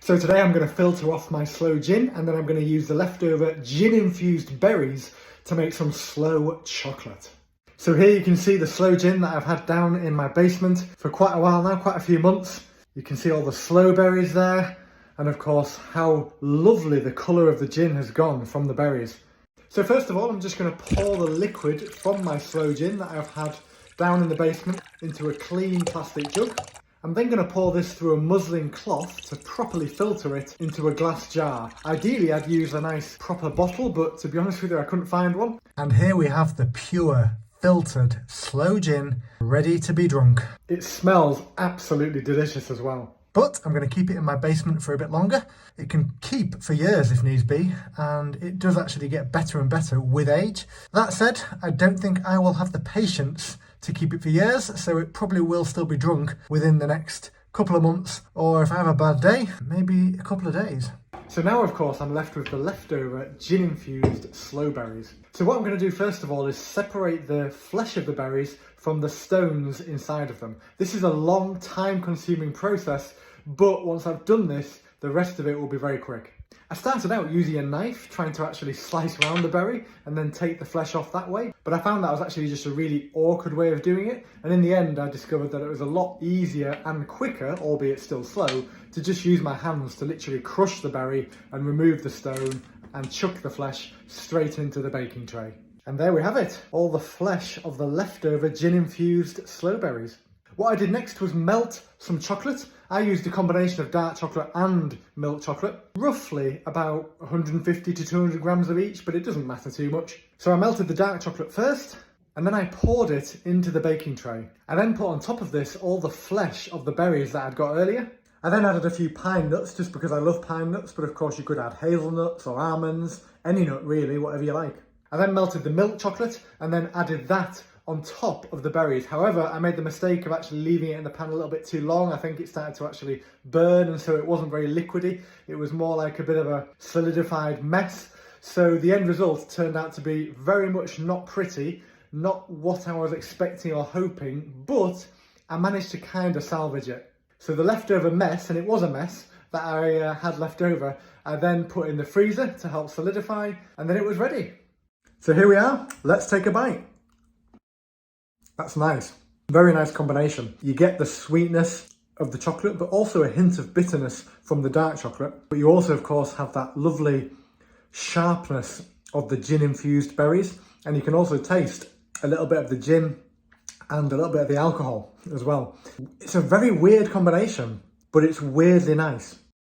So today I'm going to filter off my Sloe Gin and then I'm going to use the leftover gin-infused berries to make some Sloe Chocolate. So here you can see the Sloe Gin that I've had down in my basement for quite a while now, quite a few months. You can see all the sloe berries there, and of course how lovely the colour of the gin has gone from the berries. So first of all, I'm just going to pour the liquid from my Sloe Gin that I've had down in the basement into a clean plastic jug. I'm then going to pour this through a muslin cloth to properly filter it into a glass jar. Ideally, I'd use a nice proper bottle, but to be honest with you, I couldn't find one. And here we have the pure, filtered Sloe Gin ready to be drunk. It smells absolutely delicious as well. But I'm going to keep it in my basement for a bit longer. It can keep for years if needs be, and it does actually get better and better with age. That said, I don't think I will have the patience to keep it for years, so it probably will still be drunk within the next couple of months, or if I have a bad day, maybe a couple of days. So now, of course, I'm left with the leftover gin-infused sloe berries. So what I'm going to do first of all is separate the flesh of the berries from the stones inside of them. This is a long, time-consuming process, but once I've done this, the rest of it will be very quick. I started out using a knife, trying to actually slice around the berry and then take the flesh off that way. But I found that was actually just a really awkward way of doing it. And in the end, I discovered that it was a lot easier and quicker, albeit still slow, to just use my hands to literally crush the berry and remove the stone and chuck the flesh straight into the baking tray. And there we have it, all the flesh of the leftover gin-infused sloe berries. What I did next was melt some chocolate. I used a combination of dark chocolate and milk chocolate, roughly about 150 to 200 grams of each, but it doesn't matter too much. So I melted the dark chocolate first, and then I poured it into the baking tray. I then put on top of this all the flesh of the berries that I'd got earlier. I then added a few pine nuts, just because I love pine nuts, but of course you could add hazelnuts or almonds, any nut really, whatever you like. I then melted the milk chocolate and then added that on top of the berries. However, I made the mistake of actually leaving it in the pan a little bit too long. I think it started to actually burn, and so it wasn't very liquidy. It was more like a bit of a solidified mess. So the end result turned out to be very much not pretty, not what I was expecting or hoping, but I managed to kind of salvage it. So the leftover mess, and it was a mess that I had left over, I then put in the freezer to help solidify, and then it was ready. So here we are, let's take a bite. That's nice. Very nice combination. You get the sweetness of the chocolate, but also a hint of bitterness from the dark chocolate. But you also, of course, have that lovely sharpness of the gin-infused berries. And you can also taste a little bit of the gin and a little bit of the alcohol as well. It's a very weird combination, but it's weirdly nice.